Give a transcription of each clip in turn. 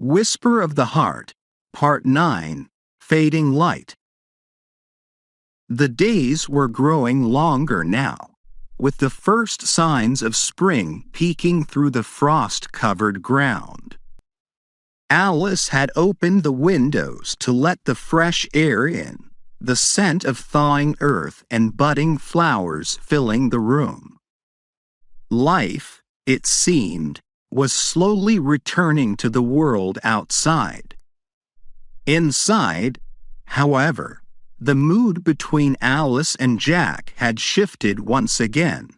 Whisper of the Heart, Part 9, Fading Light. The days were growing longer now, with the first signs of spring peeking through the frost-covered ground. Alice had opened the windows to let the fresh air in, the scent of thawing earth and budding flowers filling the room. Life, it seemed, was slowly returning to the world outside. Inside, however, the mood between Alice and Jack had shifted once again.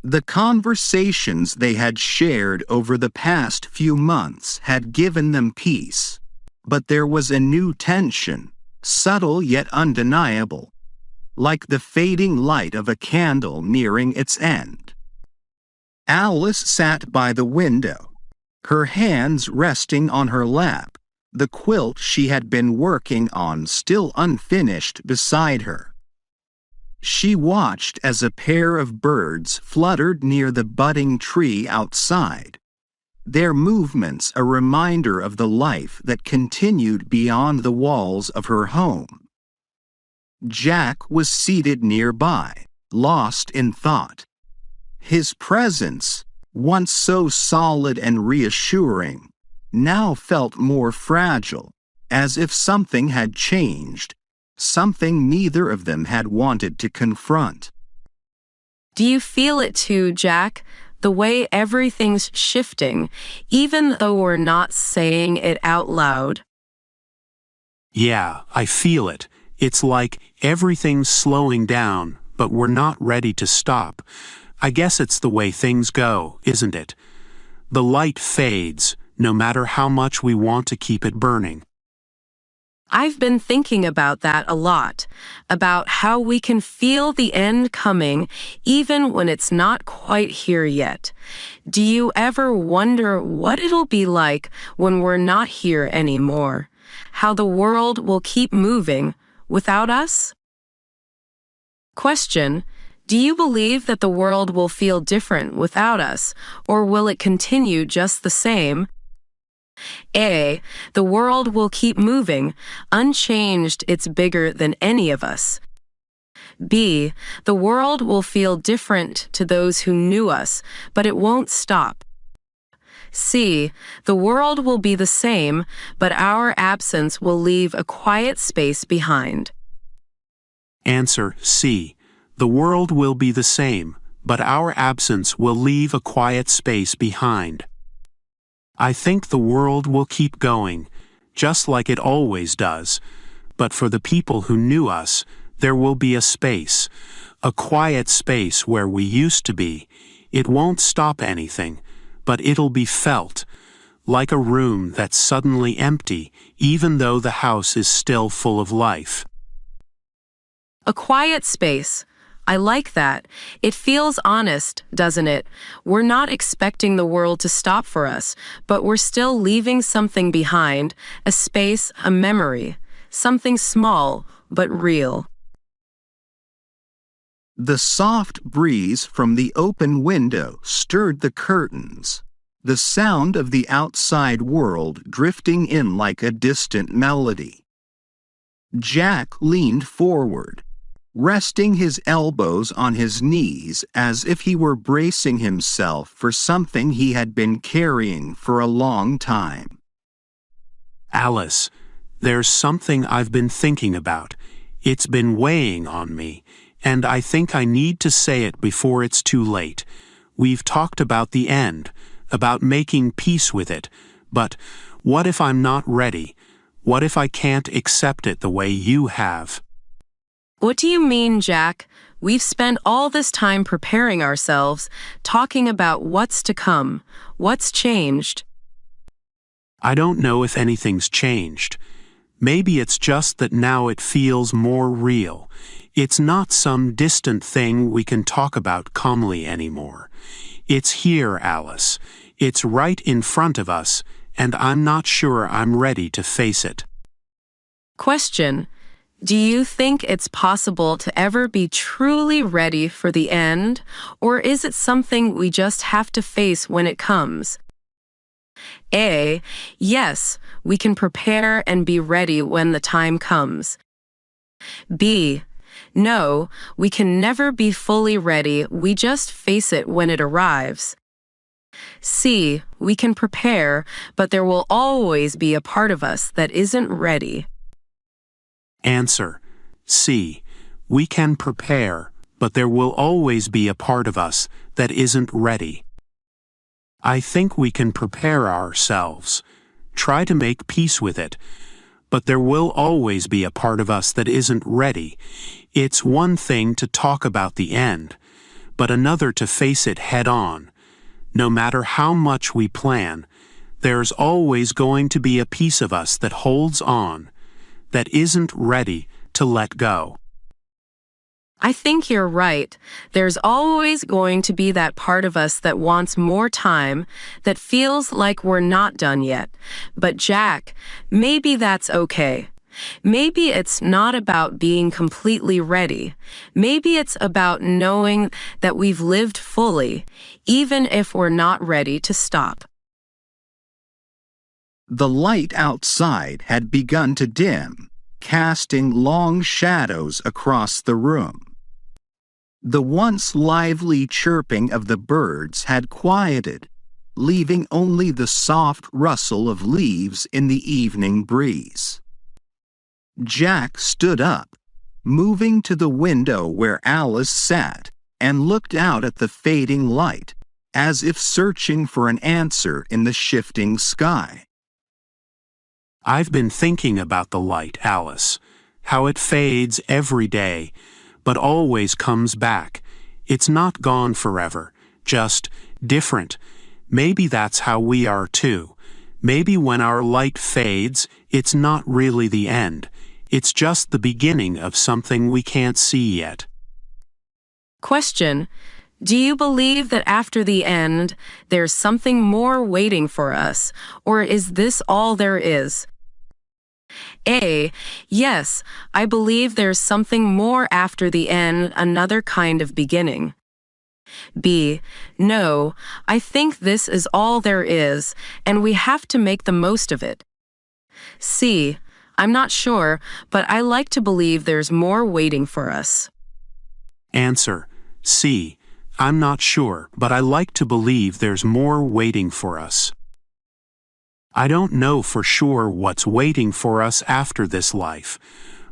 The conversations they had shared over the past few months had given them peace, but there was a new tension, subtle yet undeniable, like the fading light of a candle nearing its end. Alice sat by the window, her hands resting on her lap, the quilt she had been working on still unfinished beside her. She watched as a pair of birds fluttered near the budding tree outside, their movements a reminder of the life that continued beyond the walls of her home. Jack was seated nearby, lost in thought. His presence, once so solid and reassuring, now felt more fragile, as if something had changed, something neither of them had wanted to confront. Do you feel it too, Jack? The way everything's shifting, even though we're not saying it out loud? Yeah, I feel it. It's like everything's slowing down, but we're not ready to stop. I guess it's the way things go, isn't it? The light fades, no matter how much we want to keep it burning. I've been thinking about that a lot, about how we can feel the end coming even when it's not quite here yet. Do you ever wonder what it'll be like when we're not here anymore? How the world will keep moving without us? Question: do you believe that the world will feel different without us, or will it continue just the same? A. The world will keep moving, unchanged, it's bigger than any of us. B. The world will feel different to those who knew us, but it won't stop. C. The world will be the same, but our absence will leave a quiet space behind. Answer C. The world will be the same, but our absence will leave a quiet space behind. I think the world will keep going, just like it always does, but for the people who knew us, there will be a space, a quiet space where we used to be. It won't stop anything, but it'll be felt, like a room that's suddenly empty, even though the house is still full of life. A quiet space. I like that. It feels honest, doesn't it? We're not expecting the world to stop for us, but we're still leaving something behind, a space, a memory, something small but real. The soft breeze from the open window stirred the curtains, the sound of the outside world drifting in like a distant melody. Jack leaned forward, resting his elbows on his knees as if he were bracing himself for something he had been carrying for a long time. Alice, there's something I've been thinking about. It's been weighing on me, and I think I need to say it before it's too late. We've talked about the end, about making peace with it, but what if I'm not ready? What if I can't accept it the way you have? What do you mean, Jack? We've spent all this time preparing ourselves, talking about what's to come. What's changed? I don't know if anything's changed. Maybe it's just that now it feels more real. It's not some distant thing we can talk about calmly anymore. It's here, Alice. It's right in front of us, and I'm not sure I'm ready to face it. Question: do you think it's possible to ever be truly ready for the end, or is it something we just have to face when it comes? A. Yes, we can prepare and be ready when the time comes. B. No, we can never be fully ready, we just face it when it arrives. C. We can prepare, but there will always be a part of us that isn't ready. Answer: C. We can prepare, but there will always be a part of us that isn't ready. I think we can prepare ourselves, try to make peace with it, but there will always be a part of us that isn't ready. It's one thing to talk about the end, but another to face it head on. No matter how much we plan, there's always going to be a piece of us that holds on, that isn't ready to let go. I think you're right. There's always going to be that part of us that wants more time, that feels like we're not done yet. But Jack, maybe that's okay. Maybe it's not about being completely ready. Maybe it's about knowing that we've lived fully, even if we're not ready to stop. The light outside had begun to dim, casting long shadows across the room. The once lively chirping of the birds had quieted, leaving only the soft rustle of leaves in the evening breeze. Jack stood up, moving to the window where Alice sat, and looked out at the fading light, as if searching for an answer in the shifting sky. I've been thinking about the light, Alice, how it fades every day, but always comes back. It's not gone forever, just different. Maybe that's how we are too. Maybe when our light fades, it's not really the end. It's just the beginning of something we can't see yet. Question: do you believe that after the end, there's something more waiting for us, or is this all there is? A. Yes, I believe there's something more after the end, another kind of beginning. B. No, I think this is all there is, and we have to make the most of it. C. I'm not sure, but I like to believe there's more waiting for us. Answer: C. I'm not sure, but I like to believe there's more waiting for us. I don't know for sure what's waiting for us after this life,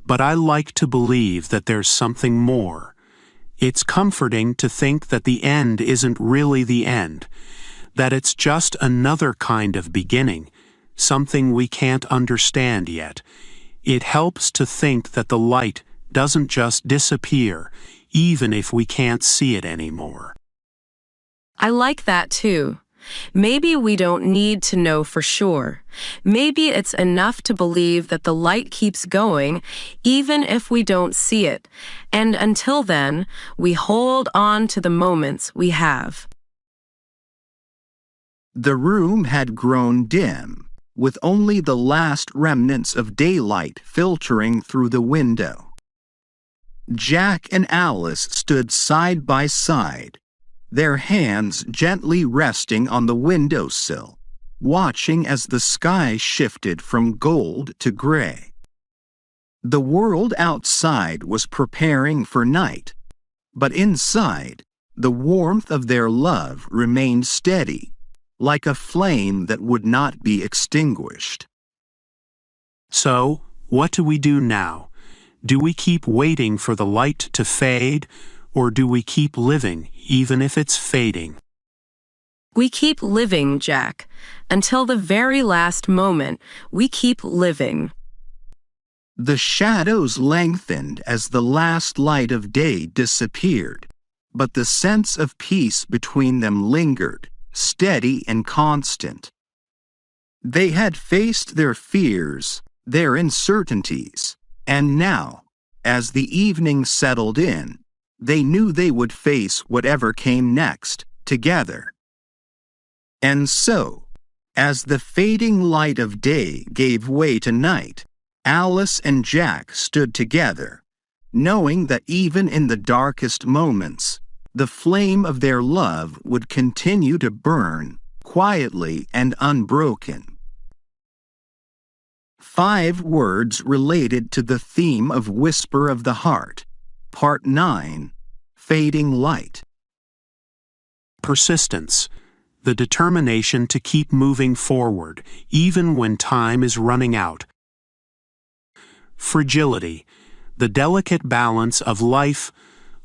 but I like to believe that there's something more. It's comforting to think that the end isn't really the end, that it's just another kind of beginning, something we can't understand yet. It helps to think that the light doesn't just disappear, even if we can't see it anymore. I like that too. Maybe we don't need to know for sure. Maybe it's enough to believe that the light keeps going, even if we don't see it. And until then, we hold on to the moments we have. The room had grown dim, with only the last remnants of daylight filtering through the window. Jack and Alice stood side by side, their hands gently resting on the windowsill, watching as the sky shifted from gold to gray. The world outside was preparing for night, but inside, the warmth of their love remained steady, like a flame that would not be extinguished. So, what do we do now? Do we keep waiting for the light to fade, or do we keep living, even if it's fading? We keep living, Jack. Until the very last moment, we keep living. The shadows lengthened as the last light of day disappeared, but the sense of peace between them lingered, steady and constant. They had faced their fears, their uncertainties, and now, as the evening settled in, they knew they would face whatever came next, together. And so, as the fading light of day gave way to night, Alice and Jack stood together, knowing that even in the darkest moments, the flame of their love would continue to burn, quietly and unbroken. 5 words related to the theme of Whisper of the Heart. Part 9. Fading Light. Persistence, the determination to keep moving forward, even when time is running out. Fragility, the delicate balance of life,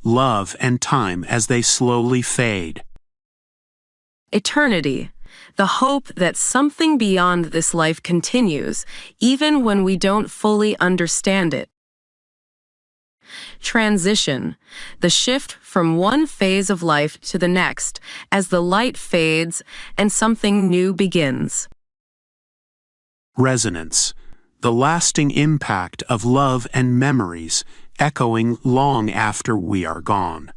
love, and time as they slowly fade. Eternity, the hope that something beyond this life continues, even when we don't fully understand it. Transition, the shift from one phase of life to the next as the light fades and something new begins. Resonance, the lasting impact of love and memories, echoing long after we are gone.